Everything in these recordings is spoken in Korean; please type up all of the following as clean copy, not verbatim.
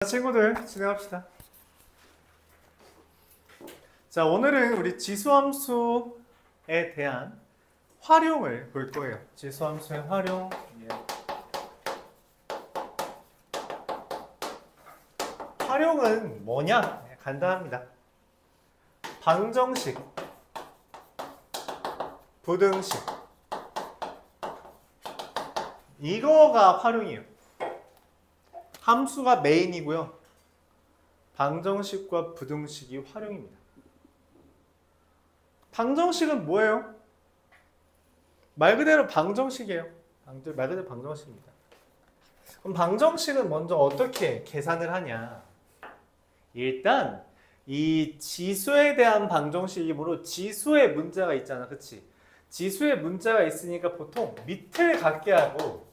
친구들 진행합시다. 자, 오늘은 우리 지수함수에 대한 활용을 볼 거예요. 지수함수의 활용. 활용은 뭐냐? 간단합니다. 방정식, 부등식, 이거가 활용이에요. 함수가 메인이고요. 방정식과 부등식이 활용입니다. 방정식은 뭐예요? 말 그대로 방정식이에요. 말 그대로 방정식입니다. 그럼 방정식은 먼저 어떻게 계산을 하냐? 일단 이 지수에 대한 방정식이므로 지수의 문자가 있잖아, 그치? 지수의 문자가 있으니까 보통 밑을 갖게 하고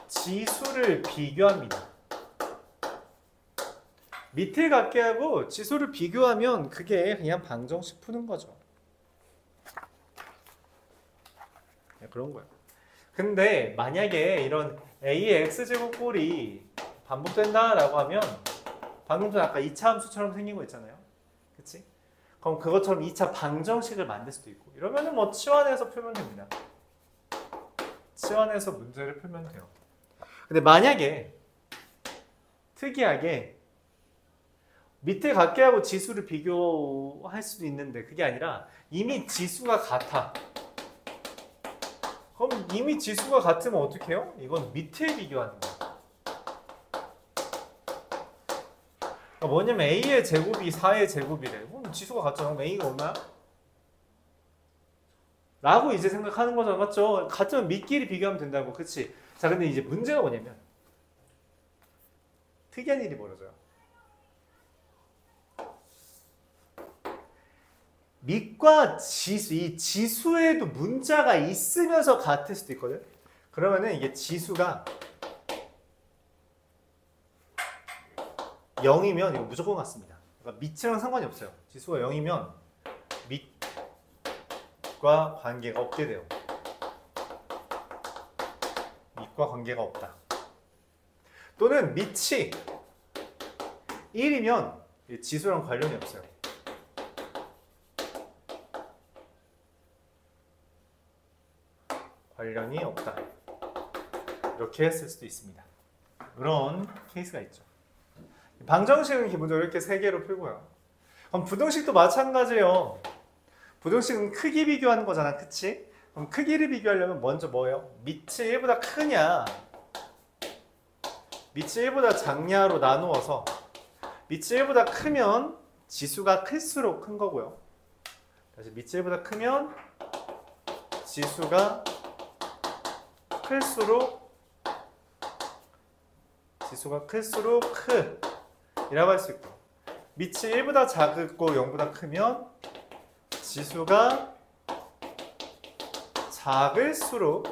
지수를 비교합니다. 밑을 갖게 하고 지수를 비교하면 그게 그냥 방정식 푸는 거죠. 그런 거예요. 근데 만약에 이런 a의 x제곱꼴이 반복된다라고 하면 방금 전 아까 2차 함수처럼 생긴 거 있잖아요. 그치? 그럼 그것처럼 2차 방정식을 만들 수도 있고 이러면은 뭐 치환해서 풀면 됩니다. 치환해서 문제를 풀면 돼요. 근데 만약에 특이하게 밑에 갖게 하고 지수를 비교할 수도 있는데 그게 아니라 이미 지수가 같아. 그럼 이미 지수가 같으면 어떻게 해요? 이건 밑에 비교하는 거야. 그러니까 뭐냐면 a의 제곱이 4의 제곱이래. 그럼 지수가 같잖아. 그럼 a가 얼마야? 라고 이제 생각하는 거잖아. 맞죠? 같으면 밑끼리 비교하면 된다고. 그치? 자, 근데 이제 문제가 뭐냐면 특이한 일이 벌어져요. 밑과 지수, 이 지수에도 문자가 있으면서 같을 수도 있거든. 그러면은 이게 지수가 0이면 이거 무조건 같습니다. 그러니까 밑이랑 상관이 없어요. 지수가 0이면 밑과 관계가 없게 돼요. 밑과 관계가 없다. 또는 밑이 1이면 지수랑 관련이 없어요. 관련이 없다. 이렇게 했을 수도 있습니다. 그런 케이스가 있죠. 방정식은 기본적으로 이렇게 세 개로 풀고요. 그럼 부등식도 마찬가지예요. 부등식은 크기 비교하는 거잖아, 그치? 그럼 크기를 비교하려면 먼저 뭐예요? 밑이 1보다 크냐, 밑이 1보다 작냐로 나누어서 밑이 1보다 크면 지수가 클수록 큰 거고요. 다시 밑이 1보다 크면 지수가 클수록 크이라고 할 수 있고, 밑이 1보다 작고 0보다 크면 지수가 작을수록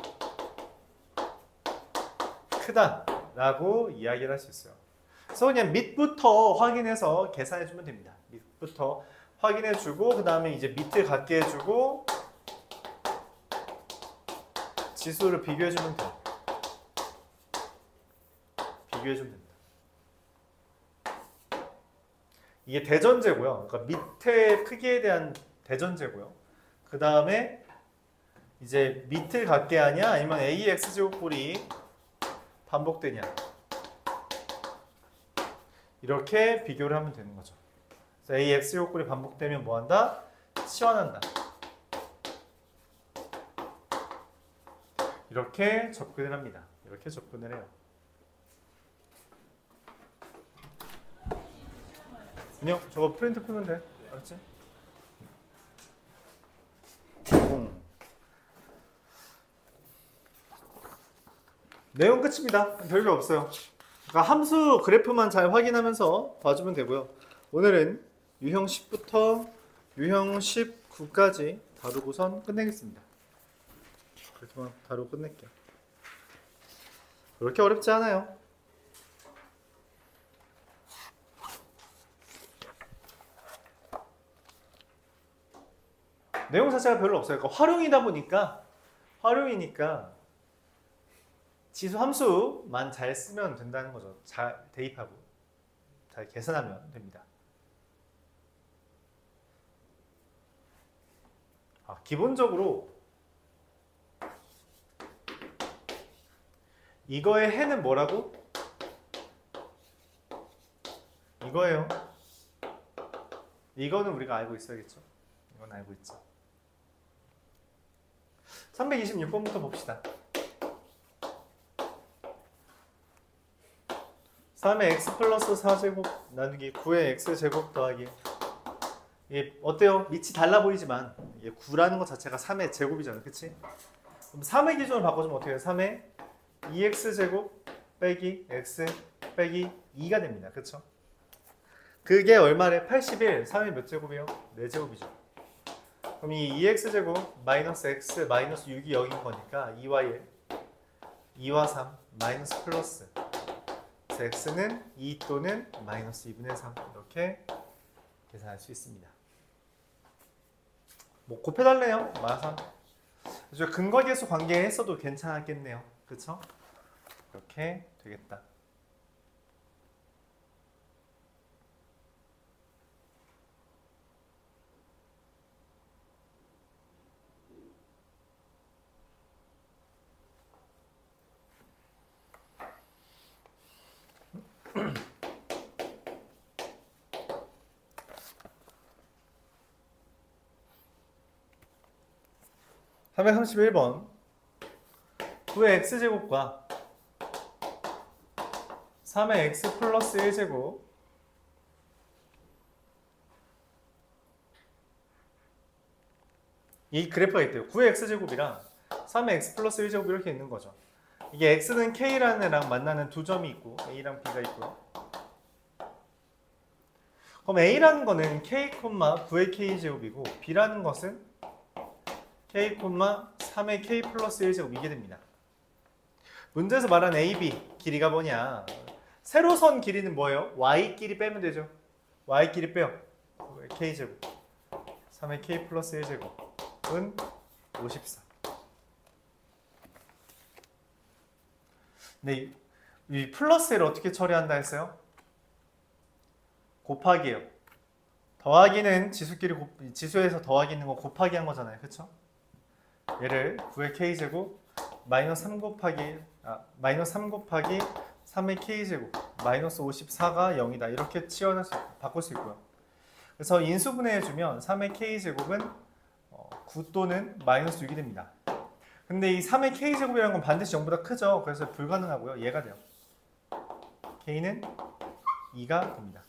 크다라고 이야기를 할 수 있어요. 그래서 그냥 밑부터 확인해서 계산해 주면 됩니다. 밑부터 확인해 주고 그 다음에 이제 밑을 갖게 해주고 지수를 비교해 주면 돼요. 비교해 주면 됩니다. 이게 대전제고요. 그러니까 밑의 크기에 대한 대전제고요. 그 다음에 이제 밑을 갖게 하냐 아니면 AX제곱꼴이 반복되냐, 이렇게 비교를 하면 되는 거죠. 그래서 AX제곱꼴이 반복되면 뭐한다? 치환한다. 이렇게 접근을 합니다. 이렇게 접근을 해요. 안녕, 저거 프린트 풀면 돼. 알았지? 내용 끝입니다. 별거 없어요. 그러니까 함수 그래프만 잘 확인하면서 봐주면 되고요. 오늘은 유형 10부터 유형 19까지 다루고선 끝내겠습니다. 그렇게만 다루고 끝낼게요. 그렇게 어렵지 않아요. 내용 자체가 별로 없어요. 그러니까 활용이다 보니까 활용이니까 지수 함수만 잘 쓰면 된다는 거죠. 잘 대입하고 잘 계산하면 됩니다. 기본적으로 이거의 해는 뭐라고? 이거예요. 이거는 우리가 알고 있어야겠죠. 이건 알고 있죠. 326번부터 봅시다. 3의 x 플러스 4제곱 나누기 9의 x제곱 더하기, 이게 어때요? 밑이 달라 보이지만 이게 9라는 것 자체가 3의 제곱이잖아요. 그치? 그럼 3의 기준으로 바꿔주면 어떻게 해요? 3의 2x제곱 빼기 x 빼기 2가 됩니다. 그쵸? 그게 얼마래? 81. 3의 몇 제곱이에요? 4제곱이죠. 그럼 이 2x제곱 마이너스 x 마이너스 6이 여긴 거니까 2와 1, 2와 3 마이너스 플러스, 그래서 x는 2 또는 마이너스 2분의 3 이렇게 계산할 수 있습니다. 뭐 곱해달래요. 마삼. 근거계수 관계했어도 괜찮았겠네요. 그쵸? 이렇게 되겠다. (331번) 9의 x제곱과 3의 x 플러스 1제곱 이 그래프가 있대요. 9의 x제곱이랑 3의 x 플러스 1제곱 이렇게 있는 거죠. 이게 x는 k라는 애랑 만나는 두 점이 있고 a랑 b가 있고요. 그럼 a라는 거는 k, 9의 k제곱이고 b라는 것은 k, 3의 k 플러스 1제곱 이게 됩니다. 문제에서 말한 AB 길이가 뭐냐? 세로선 길이는 뭐예요? y끼리 빼면 되죠. y끼리 빼요. k제곱 3의 k 플러스 1제곱은 54. 근데 이 플러스를 어떻게 처리한다 했어요? 곱하기예요. 더하기는 지수에서 더하기 있는 거 곱하기 한 거잖아요. 그쵸? 얘를 9의 k제곱 마이너스 3 곱하기 3의 k제곱 마이너스 54가 0이다. 이렇게 바꿀 수 있고요. 그래서 인수분해해주면 3의 k제곱은 9 또는 마이너스 6이 됩니다. 근데 이 3의 k제곱이라는 건 반드시 0보다 크죠. 그래서 불가능하고요. 얘가 돼요. k는 2가 됩니다.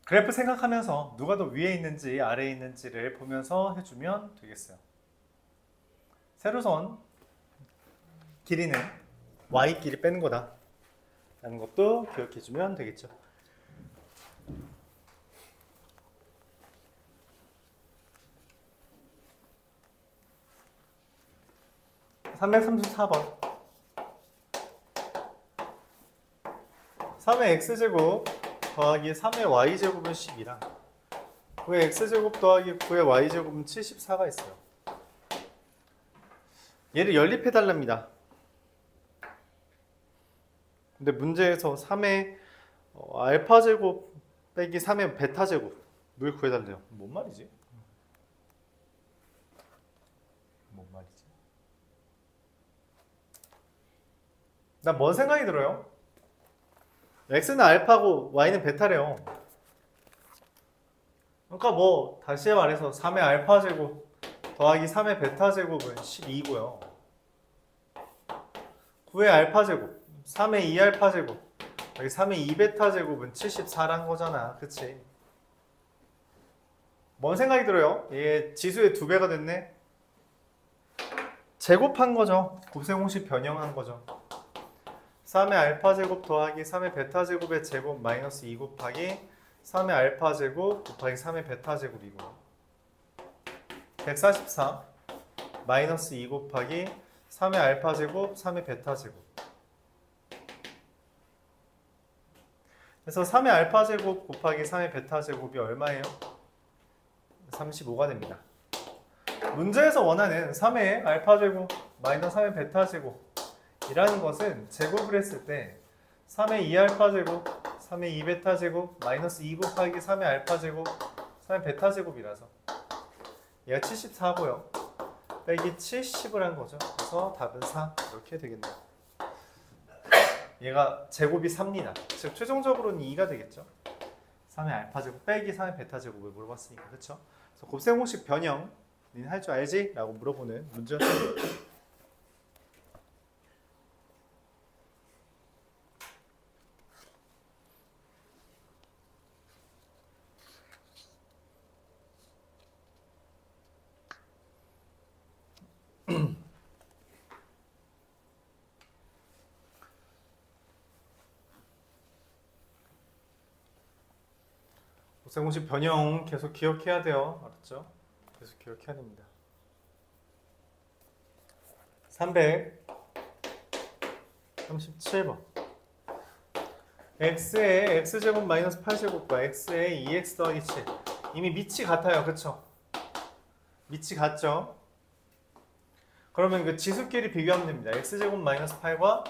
그래프 생각하면서 누가 더 위에 있는지 아래에 있는지를 보면서 해주면 되겠어요. 세로선 길이는 y끼리 빼는 거다 라는 것도 기억해주면 되겠죠. (334번) 3의 x제곱 더하기 3의 y제곱은 12랑 9의 x제곱 더하기 9의 y제곱은 74가 있어요. 얘를 연립해달랍니다. 근데 문제에서 3의 알파제곱 빼기 3의 베타제곱을 구해달래요. 뭔 말이지? 뭔 말이지? 난 뭔 생각이 들어요? x는 알파고 y는 베타래요. 그러니까 뭐 다시 말해서 3의 알파 제곱 더하기 3의 베타 제곱은 12고요. 9의 알파 제곱 3의 2알파 제곱 여기 3의 2베타 제곱은 74란 거잖아. 그치? 뭔 생각이 들어요? 얘 지수의 2배가 됐네? 제곱한 거죠. 곱셈 공식 변형한 거죠. 3의 알파 제곱 더하기 3의 베타 제곱의 제곱 마이너스 2 곱하기 3의 알파 제곱 곱하기 3의 베타 제곱이고 144 마이너스 2 곱하기 3의 알파 제곱 3의 베타 제곱. 그래서 3의 알파 제곱 곱하기 3의 베타 제곱이 얼마예요? 35가 됩니다. 문제에서 원하는 3의 알파 제곱 마이너스 3의 베타 제곱이라는 것은 제곱을 했을 때 3의 2알파 제곱 3의 2베타 제곱 마이너스 2 곱하기 3의 알파 제곱 3의 베타 제곱이라서 얘가 74고요. 빼기 70을 한 거죠. 그래서 답은 4 이렇게 되겠네요. 얘가 제곱이 3입니다. 즉 최종적으로는 2가 되겠죠. 3의 알파 제곱 빼기 3의 베타 제곱을 물어봤으니까. 그렇죠? 그래서 곱셈 공식 변형 니는 할 줄 알지? 라고 물어보는 문제였습니다. 곱셈 공식 변형 계속 기억해야 돼요. 알았죠? 계속 기억해야 됩니다. 337번 x의 x제곱 마이너스 8제곱과 x의 2x 더하기 7 이미 밑이 같아요. 그쵸? 밑이 같죠? 그러면 그 지수끼리 비교하면 됩니다. x제곱 마이너스 8과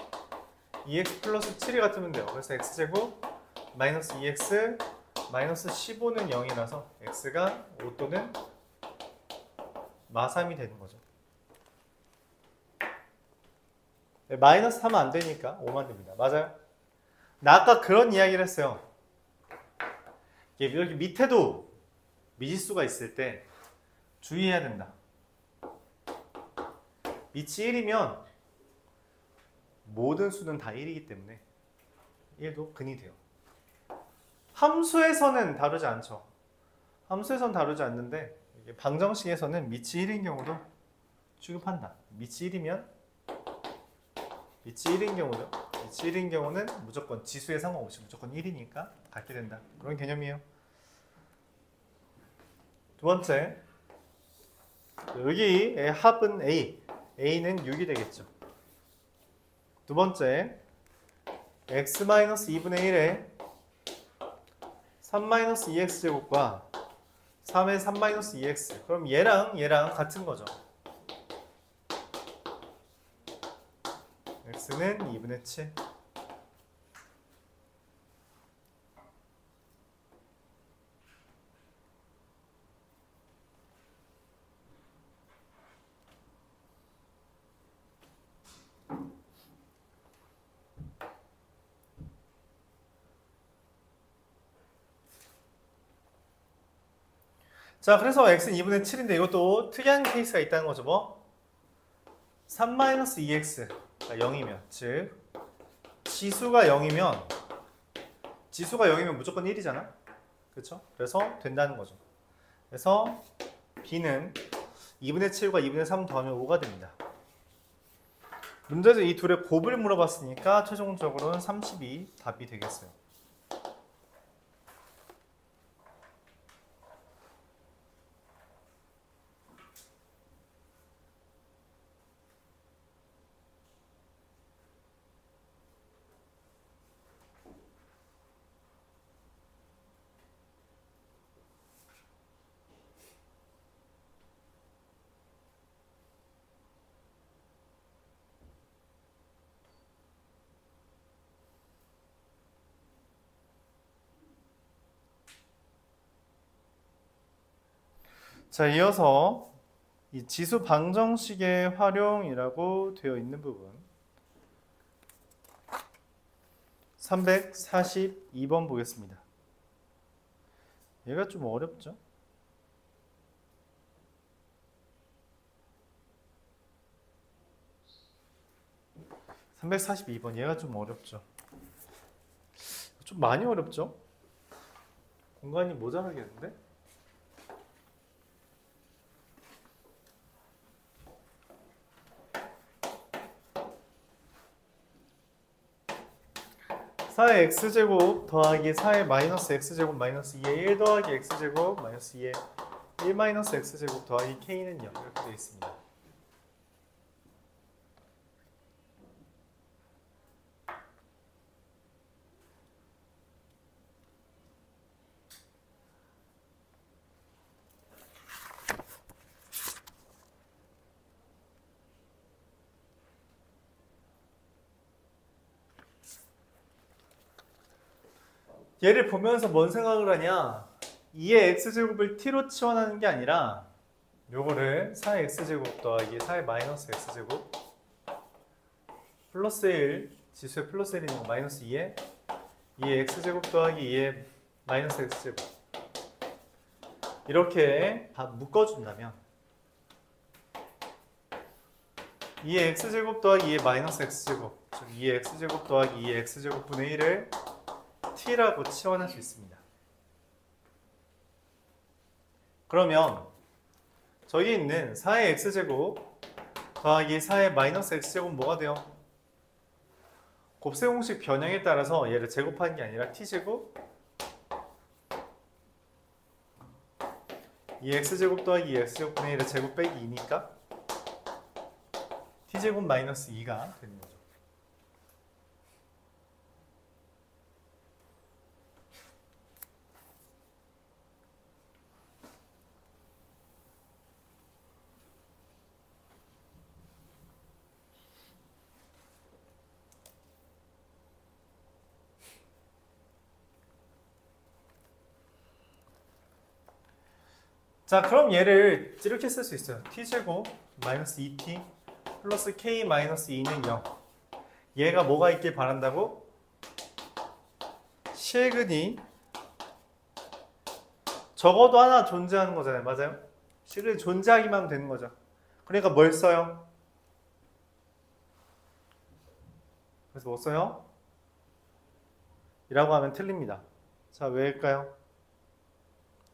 2x 플러스 7이 같으면 돼요. 그래서 x제곱 마이너스 2x 마이너스 15는 0이라서 x가 5 또는 마3이 되는 거죠. 네, 마이너스 하면 안 되니까 5만 됩니다. 맞아요? 나 아까 그런 이야기를 했어요. 이렇게 밑에도 미지수가 있을 때 주의해야 된다. 밑이 1이면 모든 수는 다 1이기 때문에 1도 근이 돼요. 함수에서는 다루지 않죠. 함수에서는 다루지 않는데 이게 방정식에서는 밑이 1인 경우도 취급한다. 밑이 1인 경우죠. 밑이 1인 경우는 무조건 지수에 상관없이 무조건 1이니까 갖게 된다. 그런 개념이에요. 두 번째, 여기의 합은 A, A는 6이 되겠죠. 두 번째, x-2분의 1에 3-2x 제곱과 3의 3-2x. 그럼 얘랑 같은 거죠. x는 2분의 7. 자, 그래서 x는 2분의 7인데 이것도 특이한 케이스가 있다는 거죠. 뭐? 3-2x가 0이면, 즉 지수가 0이면 무조건 1이잖아. 그렇죠? 그래서 된다는 거죠. 그래서 b는 2분의 7과 2분의 3 더하면 5가 됩니다. 문제에서 이 둘의 곱을 물어봤으니까 최종적으로는 32 답이 되겠어요. 자, 이어서 이 지수 방정식의 활용이라고 되어 있는 부분 342번 보겠습니다. 얘가 좀 어렵죠? (342번) 얘가 좀 어렵죠? 좀 많이 어렵죠? 공간이 모자라겠는데? 4의 x제곱 더하기 4의 마이너스 x제곱 마이너스 2의 1 더하기 x제곱 마이너스 2의 1 마이너스 x제곱 더하기 k는 0 이렇게 되어 있습니다. 얘를 보면서 뭔 생각을 하냐? 2의 x제곱을 t로 치환하는 게 아니라 요거를 4의 x제곱 더하기 4의 마이너스 x제곱 플러스 1 지수에 플러스 1이 있는 거 마이너스 2의 x제곱 더하기 2의 마이너스 x제곱 이렇게 다 묶어준다면 2의 x제곱 더하기 2의 마이너스 x제곱 즉 2의 x제곱 더하기 2의 x제곱 분의 1을 t라고 치환할 수 있습니다. 그러면 저기 있는 4의 x제곱 더하기 4의 마이너스 x제곱 뭐가 돼요? 곱셈 공식 변형에 따라서 얘를 제곱하는 게 아니라 t제곱 2x제곱 더하기 2x제곱 분의 1의 제곱 빼기 2니까 t제곱 마이너스 2가 되는 거죠. 자, 그럼 얘를 이렇게 쓸 수 있어요. t제곱 마이너스 2t 플러스 k 마이너스 2는 0. 얘가 뭐가 있길 바란다고? 실근이 적어도 하나 존재하는 거잖아요. 맞아요? 실근이 존재하기만 하면 되는 거죠. 그러니까 뭘 써요? 그래서 뭐 써요? 이라고 하면 틀립니다. 자, 왜일까요?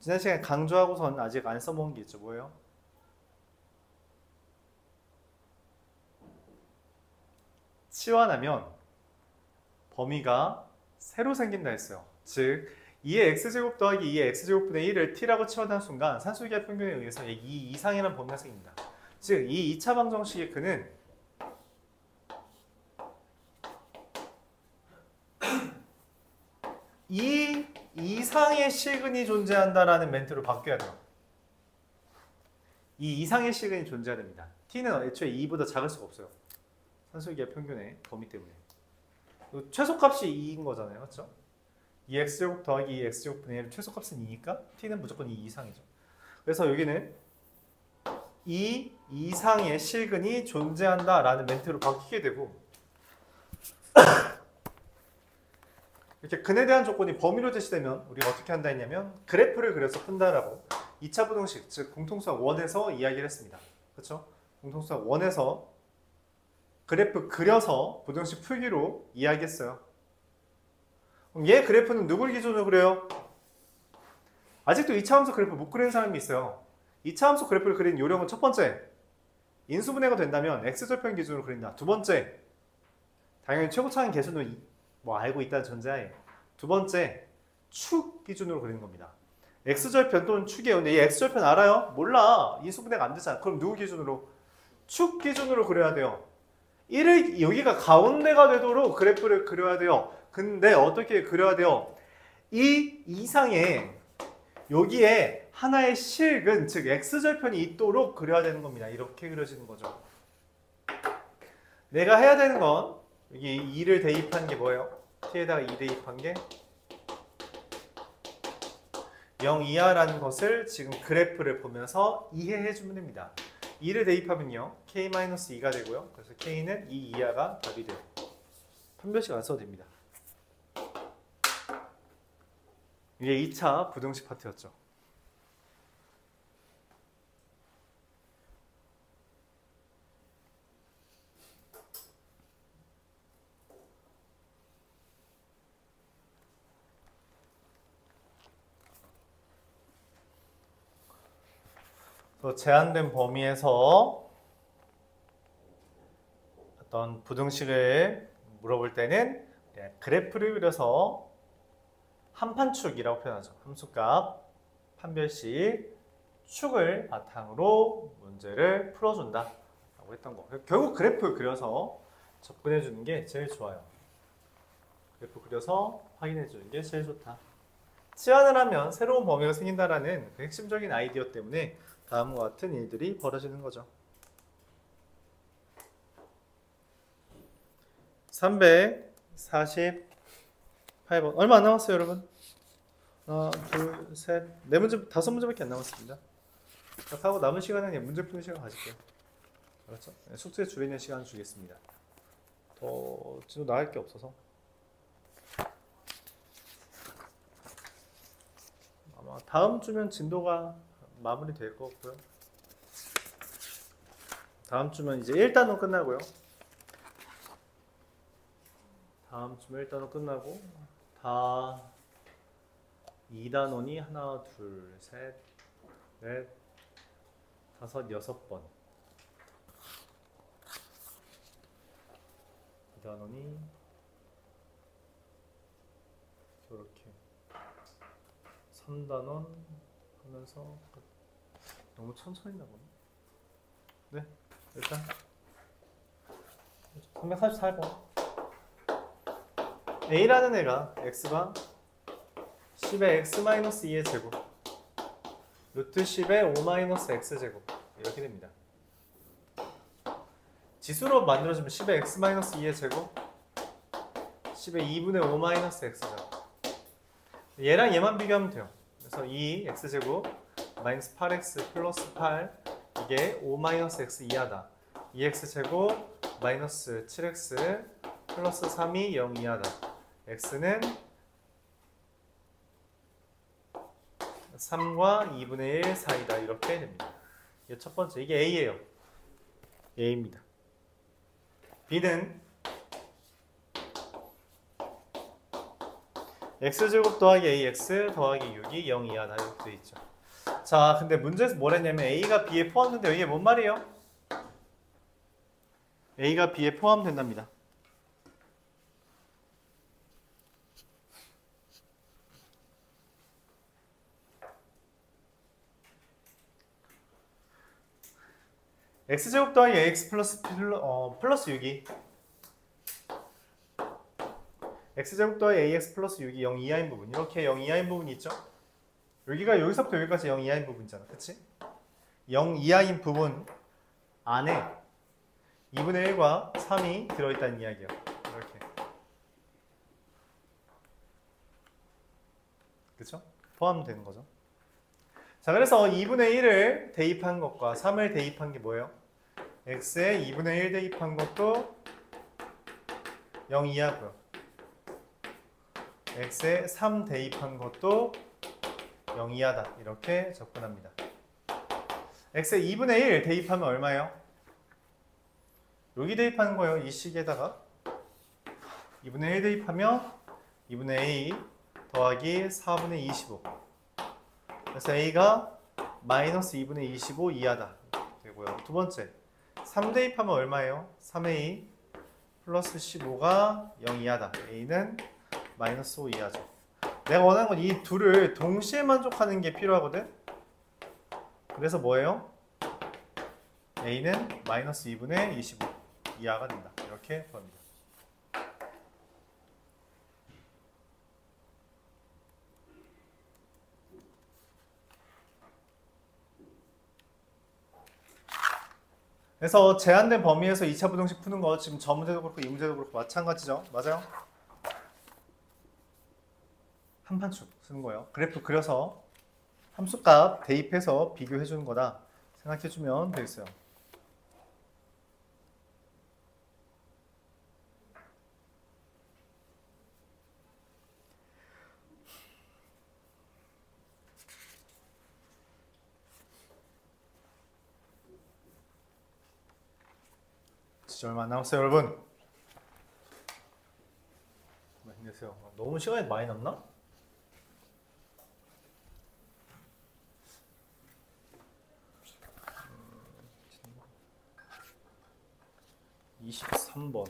지난 시간에 강조하고선 아직 안 써먹은 게 있죠. 뭐예요? 치환하면 범위가 새로 생긴다 했어요. 즉 2의 x제곱 더하기 2의 x제곱분의 1을 t라고 치환한 순간 산술기하 평균에 의해서 2 이상이라는 범위가 생깁니다. 즉 이 2차 방정식의 근은 이 이상의 실근이 존재한다라는 멘트로 바뀌어야 돼요. 이 이상의 실근이 존재해야 됩니다. t는 애초에 2보다 작을 수가 없어요. 산술기하 평균의 범위 때문에. 최소값이 2인 거잖아요. 맞죠? 2x제곱 더하기 2x제곱 분의 1 최소값은 2니까 t는 무조건 2 이상이죠. 그래서 여기는 이 이상의 실근이 존재한다라는 멘트로 바뀌게 되고 이렇게 근에 대한 조건이 범위로 제시되면 우리가 어떻게 한다 했냐면 그래프를 그려서 푼다라고 2차 부등식 즉 공통수학 1에서 이야기를 했습니다. 그렇죠? 공통수학 1에서 그래프 그려서 부등식 풀기로 이야기했어요. 그럼 얘 그래프는 누굴 기준으로 그려요? 아직도 2차 함수 그래프 못 그리는 사람이 있어요. 2차 함수 그래프를 그리는 요령은 첫 번째, 인수분해가 된다면 x절편 기준으로 그린다. 두 번째, 당연히 최고차항 개수는 뭐 알고 있다는 전제하에 두 번째, 축 기준으로 그리는 겁니다. x절편 또는 축이에요. 근데 이 x절편 알아요? 몰라. 인수분해가 안 되잖아. 그럼 누구 기준으로? 축 기준으로 그려야 돼요. 1을 여기가 가운데가 되도록 그래프를 그려야 돼요. 근데 어떻게 그려야 돼요? 이 이상의 여기에 하나의 실근, 즉 x절편이 있도록 그려야 되는 겁니다. 이렇게 그려지는 거죠. 내가 해야 되는 건 여기 2를 대입한 게 뭐예요? t에다가 2 대입한 게 0 이하라는 것을 지금 그래프를 보면서 이해해 주면 됩니다. 2를 대입하면요 k-2가 되고요. 그래서 k는 2 이하가 답이 돼요. 판별식 안 써도 됩니다. 이게 2차 부등식 파트였죠. 제한된 범위에서 어떤 부등식을 물어볼 때는 그래프를 그려서 한판축이라고 표현하죠. 함수값 판별식 축을 바탕으로 문제를 풀어준다 라고 했던 거. 결국 그래프 그려서 접근해 주는 게 제일 좋아요. 그래프 그려서 확인해 주는 게 제일 좋다. 치환을 하면 새로운 범위가 생긴다라는 그 핵심적인 아이디어 때문에 다음과 같은 일들이 벌어지는 거죠. 348번. 얼마 안 남았어요, 여러분? 하나, 둘, 셋, 네 문제, 다섯 문제밖에 안 남았습니다. 하고 남은 시간은 문제 푸는 시간 가질게요. 그렇죠? 숙제 줄이는 시간 주겠습니다. 더 진도 나갈 게 없어서. 아마 다음 주면 진도가 마무리될 것 같고요. 다음 주면 이제 1단원 끝나고요. 다음 주면 1단원 끝나고 다 2단원이 하나, 둘, 셋, 넷, 다섯, 6번. 2단원이 이렇게 3단원 하면서 너무 천천히 나가네. 네, 일단 344번. A라는 애가 x가 10의 x-2의 제곱 루트 10의 5-x제곱 이렇게 됩니다. 지수로 만들어주면 10의 x-2의 제곱 10의 2분의 5-x제곱 얘랑 얘만 비교하면 돼요. 그래서 2x제곱 마이너스 8x 플러스 8 이게 5-x 이하다. 2x제곱 마이너스 7x 플러스 3이 0 이하다. x는 3과 2분의 1 사이다. 이렇게 됩니다. 이게 첫 번째. 이게 A예요. A입니다. B는 x제곱 더하기 ax 더하기 6이 0 이하다. 이렇게 되어 있죠. 자, 근데 문제에서 뭐랬냐면 A가 B에 포함된다. 이게 뭔 말이에요? A가 B에 포함된답니다. x제곱 더하기 ax 플러스 6이 x제곱 더하기 ax 플러스 6이 0 이하인 부분 이렇게 0 이하인 부분이 있죠? 여기가 여기서부터 여기까지 0 이하인 부분이잖아. 그치? 0 이하인 부분 안에 2분의 1과 3이 들어있다는 이야기예요. 이렇게. 그쵸? 포함되는 거죠. 자, 그래서 2분의 1을 대입한 것과 3을 대입한 게 뭐예요? x에 2분의 1 대입한 것도 0 이하고요. x에 3 대입한 것도 0 이하다. 이렇게 접근합니다. x에 2분의 1 대입하면 얼마예요? 여기 대입하는 거예요. 이 식에다가 2분의 1 대입하면 2분의 a 더하기 4분의 25. 그래서 a가 마이너스 2분의 25 이하다. 되고요. 두 번째, 3 대입하면 얼마예요? 3a 플러스 15가 0 이하다. a는 마이너스 5 이하죠. 내가 원하는 건 이 둘을 동시에 만족하는 게 필요하거든. 그래서 뭐예요? a는 마이너스 2분의 25 이하가 된다. 이렇게 구합니다. 그래서 제한된 범위에서 2차 부등식 푸는 거 지금 저 문제도 그렇고 이 문제도 그렇고 마찬가지죠. 맞아요? 한판축 쓰는 거예요. 그래프 그려서 함수값 대입해서 비교해 주는 거다 생각해 주면 되겠어요. 진짜 얼마 안 남았어요, 여러분. 힘내세요. 너무 시간이 많이 남나? (23번)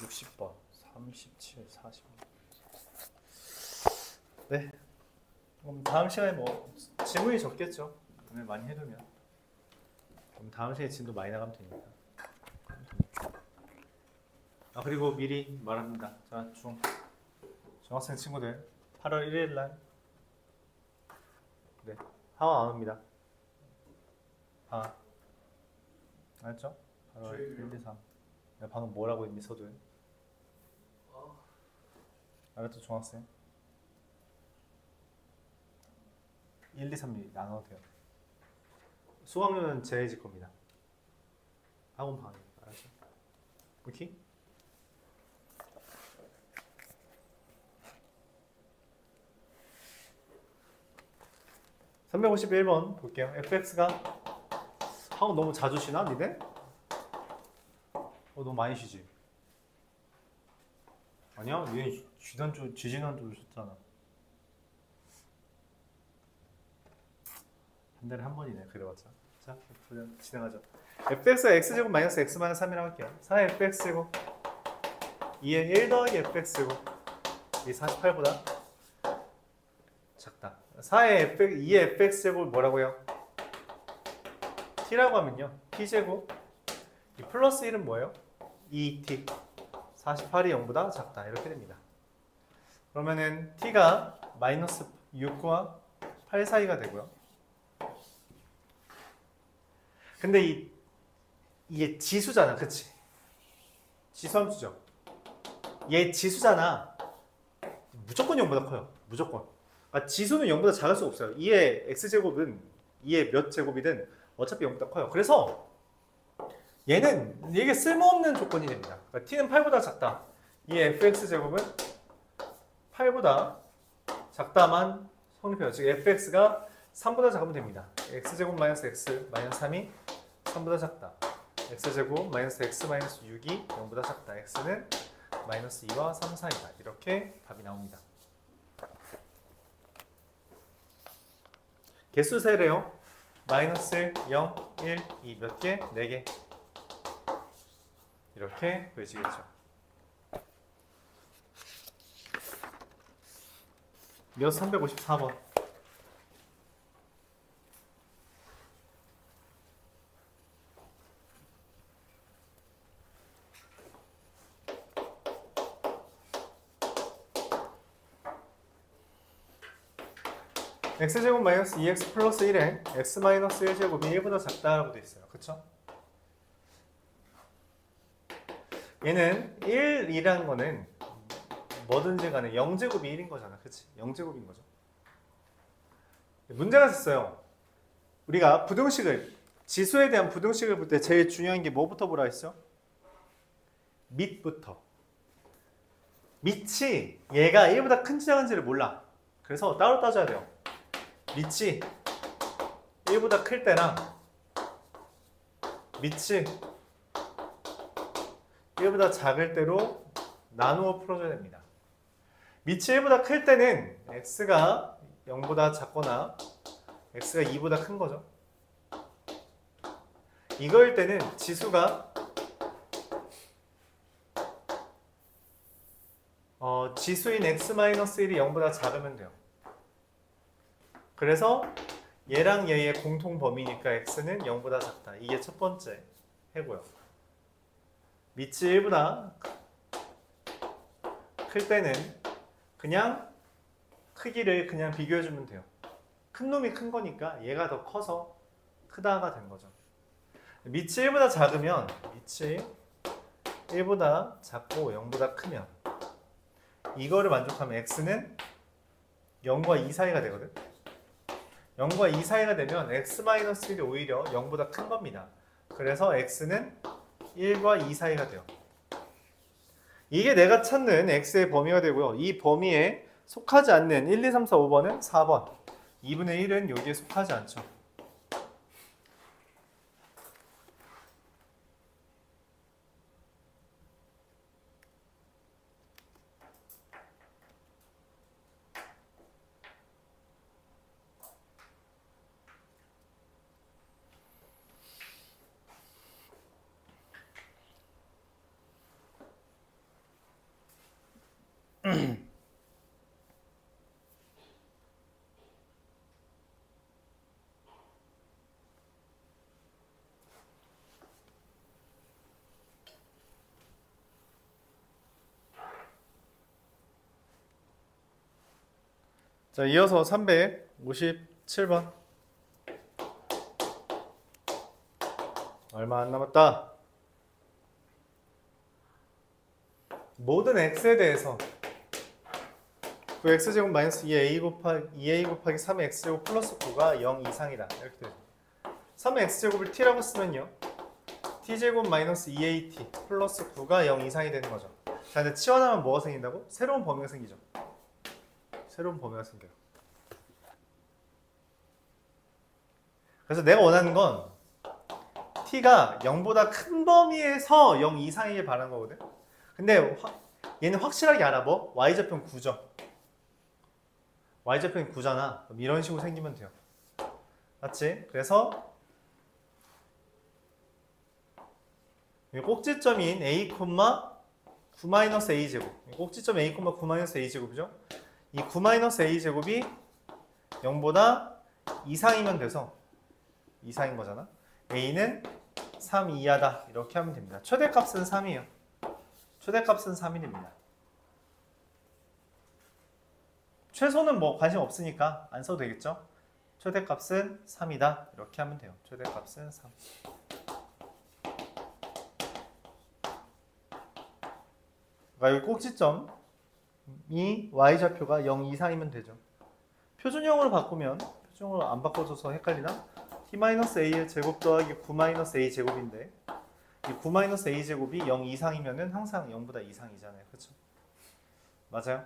(60번) 37, 40. 네. 그럼 다음 시간에 뭐 지문이 적겠죠. 오늘 많이 해두면. 그럼 다음 시간에 진도 많이 나가면 되니까. 아 그리고 미리 말합니다. 자 중학생 친구들 8월 1일 날 네, 하원 안 옵니다. 알았죠? 8월 1, 2, 3. 내가 방금 뭐라고 했니 서두에? 알았죠 중학생? 1, 2, 3이 나눠도 돼요. 수학료는 제해질 겁니다. 학원 방해. 알았죠? 오케이? (351번) 볼게요. fx가 학원 너무 자주 쉬나 니네? 너무 많이 쉬지? 아니야? 얘 지지난주 쉬었잖아. 한 달에 한 번이네 그래봤자. 자 진행하죠. fx가 x제곱 마이너스 x 마이너스 3이라고 할게요. 4fx제곱 2의 1 더하기 fx제곱 이 48보다 작다. 2의 fx제곱 뭐라고요? t라고 하면요 t제곱 이 플러스 1은 뭐예요? 2t 48이 0보다 작다 이렇게 됩니다. 그러면은 t가 마이너스 6과 8 사이가 되고요. 근데 이게 지수잖아, 그치? 지수함수죠. 얘 지수잖아. 무조건 0보다 커요. 무조건. 지수는 0보다 작을 수 없어요. 2의 x제곱은 2의 몇 제곱이든 어차피 0보다 커요. 그래서 얘는 이게 쓸모없는 조건이 됩니다. 그러니까 t는 8보다 작다. 2의 fx제곱은 8보다 작다만 성립해요. 즉 fx가 3보다 작으면 됩니다. x제곱 마이너스 x 마이너스 3이 3보다 작다. x제곱 마이너스 x 마이너스 6이 0보다 작다. x는 마이너스 2와 3 사이다. 이렇게 답이 나옵니다. 개수 세래요. 마이너스 0, 1, 2 몇 개? 4개. 이렇게 보여지겠죠. 몇 354번. x제곱 마이너스 2x 플러스 1에 x 마이너스 1제곱이 1보다 작다라고 되어 있어요. 그쵸? 얘는 1이라는 거는 뭐든지 간에 0제곱이 1인 거잖아. 그치? 0제곱인 거죠. 문제가 있어요. 우리가 부등식을, 지수에 대한 부등식을 볼 때 제일 중요한 게 뭐부터 보라 했죠? 밑부터. 밑이 얘가 1보다 큰지 작은지를 몰라. 그래서 따로 따져야 돼요. 밑이 1보다 클 때랑 밑이 1보다 작을 때로 나누어 풀어줘야 됩니다. 밑이 1보다 클 때는 x가 0보다 작거나 x가 2보다 큰 거죠. 이거일 때는 지수가 지수인 x-1이 0보다 작으면 돼요. 그래서 얘랑 얘의 공통 범위니까 x는 0보다 작다. 이게 첫 번째 해고요. 밑이 1보다 클 때는 그냥 크기를 그냥 비교해주면 돼요. 큰 놈이 큰 거니까 얘가 더 커서 크다가 된 거죠. 밑이 1보다 작으면 밑이 1보다 작고 0보다 크면 이거를 만족하면 x는 0과 2 사이가 되거든. 0과 2 사이가 되면 x-1이 오히려 0보다 큰 겁니다. 그래서 x는 1과 2 사이가 돼요. 이게 내가 찾는 x의 범위가 되고요. 이 범위에 속하지 않는 1, 2, 3, 4, 5번은 4번. 2분의 1은 여기에 속하지 않죠. 자, 이어서 357번. 얼마 안 남았다. 모든 x에 대해서 그 x제곱 마이너스 2a 곱하기 3의 x제곱 플러스 9가 0 이상이다. 이렇게 되죠. 3의 x제곱을 t라고 쓰면요, t제곱 마이너스 2at 플러스 9가 0 이상이 되는 거죠. 자, 근데 치환하면 뭐가 생긴다고? 새로운 범위가 생기죠. 새로운 범위가 생겨요. 그래서 내가 원하는 건 t가 0보다 큰 범위에서 0 이상이길 바라는 거거든. 근데 얘는 확실하게 알아. 뭐? y좌표는 9죠. y좌표는 9잖아. 그럼 이런 식으로 생기면 돼요. 맞지? 그래서 꼭지점인 a, 9-a 제곱. 꼭지점 a, 9-a 제곱이죠. 이 9-a 제곱이 0보다 이상이면 돼서 이상인 거잖아. a는 3 이하다. 이렇게 하면 됩니다. 최대값은 3이에요. 최대값은 3이 됩니다. 최소는 뭐 관심 없으니까 안 써도 되겠죠? 최대값은 3이다. 이렇게 하면 돼요. 최대값은 3. 그러니까 여기 꼭지점이 y좌표가 0 이상이면 되죠. 표준형으로 바꾸면, 표준형으로 안 바꿔줘서 헷갈리나? t-a의 제곱 더하기 9-a 제곱인데 이 9-a 제곱이 0 이상이면은 항상 0보다 이상이잖아요. 그렇죠? 맞아요?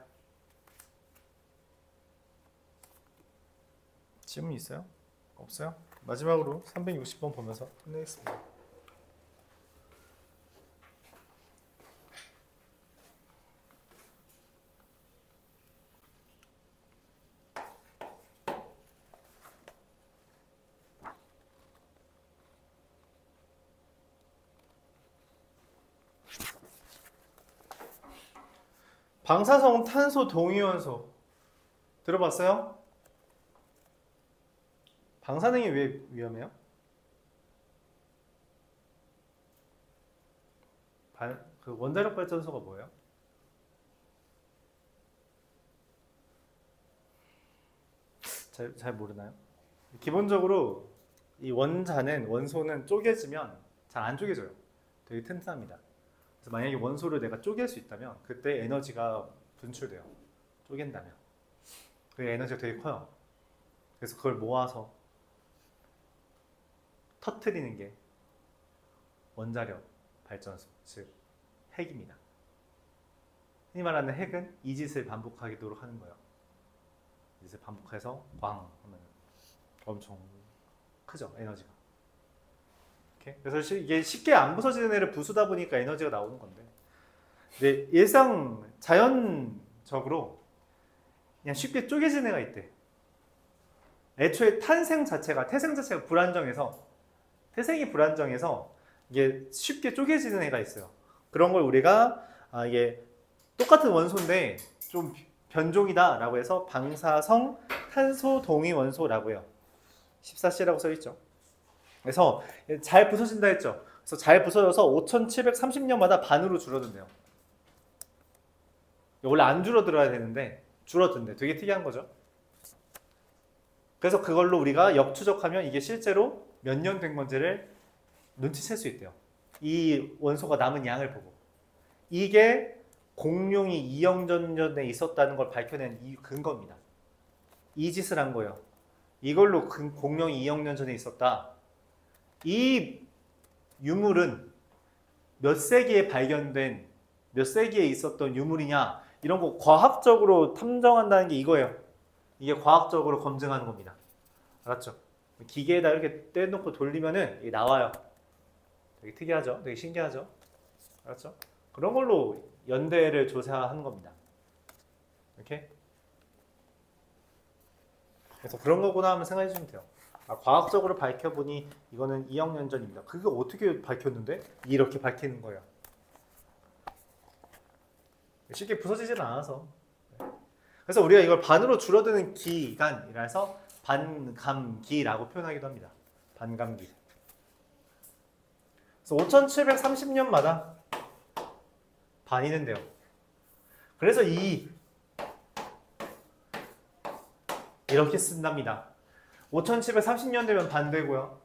질문 있어요? 없어요? 마지막으로 360번 보면서 끝내겠습니다. 방사성 탄소 동위원소 들어봤어요? 방사능이 왜 위험해요? 그 원자력 발전소가 뭐예요? 잘 모르나요? 기본적으로 이 원소는 쪼개지면 잘 안 쪼개져요. 되게 튼튼합니다. 그래서 만약에 원소를 내가 쪼갤 수 있다면 그때 에너지가 분출돼요. 쪼갠다면. 그 에너지가 되게 커요. 그래서 그걸 모아서 터트리는 게 원자력 발전소, 즉 핵입니다. 흔히 말하는 핵은 이 짓을 반복하도록 하는 거예요. 이 짓을 반복해서 꽝 하면 엄청 크죠, 에너지가. 이렇게. 그래서 이게 쉽게 안 부서지는 애를 부수다 보니까 에너지가 나오는 건데, 근데 자연적으로 그냥 쉽게 쪼개지는 애가 있대. 애초에 태생 자체가 태생이 불안정해서 이게 쉽게 쪼개지는 애가 있어요. 그런 걸 우리가 이게 똑같은 원소인데 좀 변종이다 라고 해서 방사성 탄소 동위 원소라고 해요. 14C라고 써있죠. 그래서 잘 부서진다 했죠. 그래서 잘 부서져서 5730년마다 반으로 줄어든대요. 원래 안 줄어들어야 되는데 줄어든대. 되게 특이한 거죠. 그래서 그걸로 우리가 역추적하면 이게 실제로 몇 년 된 건지를 눈치챌 수 있대요. 이 원소가 남은 양을 보고. 이게 공룡이 2억 년 전에 있었다는 걸 밝혀낸 이 근거입니다. 이 짓을 한 거예요. 이걸로 공룡이 2억 년 전에 있었다. 이 유물은 몇 세기에 발견된, 몇 세기에 있었던 유물이냐, 이런 거 과학적으로 탐정한다는 게 이거예요. 이게 과학적으로 검증하는 겁니다. 알았죠? 기계에다 이렇게 떼놓고 돌리면은 이게 나와요. 되게 특이하죠? 되게 신기하죠? 알았죠? 그런 걸로 연대를 조사하는 겁니다. 이렇게? 그래서 그런 거구나 하면 생각해 주시면 돼요. 과학적으로 밝혀보니 이거는 2억 년 전입니다. 그게 어떻게 밝혔는데? 이렇게 밝히는 거예요. 쉽게 부서지진 않아서. 그래서 우리가 이걸 반으로 줄어드는 기간이라서 반감기라고 표현하기도 합니다. 반감기. 그래서 5730년마다 반이 된대요. 그래서 이렇게 쓴답니다. 5730년 되면 반 되고요.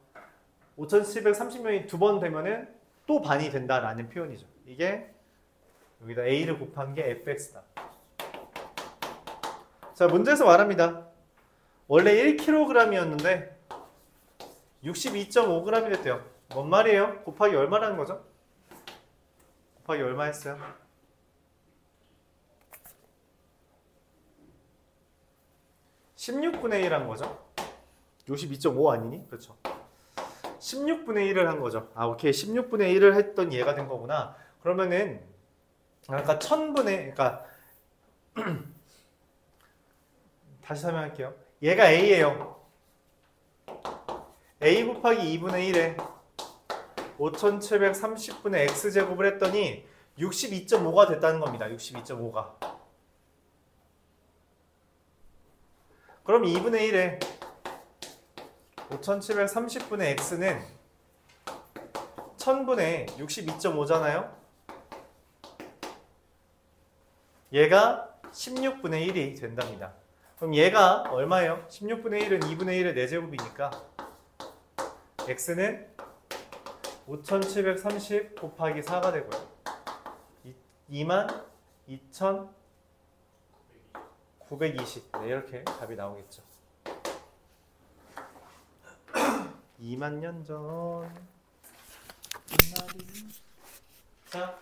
5730년이 두 번 되면은 또 반이 된다라는 표현이죠. 이게 여기다 A를 곱한 게 fx다. 자, 문제에서 말합니다. 원래 1kg이었는데 62.5g이 됐대요. 뭔 말이에요? 곱하기 얼마라는 거죠? 곱하기 얼마 했어요? 16분의 1 한 거죠? 62.5 아니니? 그렇죠. 16분의 1을 한 거죠. 아, 오케이. 16분의 1을 했던 얘가 된 거구나. 그러면은 아까 1000분의 그러니까 다시 설명할게요. 얘가 A예요. A 곱하기 2분의 1에 5730분의 X제곱을 했더니 62.5가 됐다는 겁니다. 62.5가. 그럼 2분의 1에 5730분의 X는 1000분의 62.5잖아요. 얘가 16분의 1이 된답니다. 그럼 얘가 얼마예요? 16분의 1은 2분의 1의 4제곱이니까 X는 5730 곱하기 4가 되고요. 22,920. 네, 이렇게 답이 나오겠죠. 2만 년 전. 자.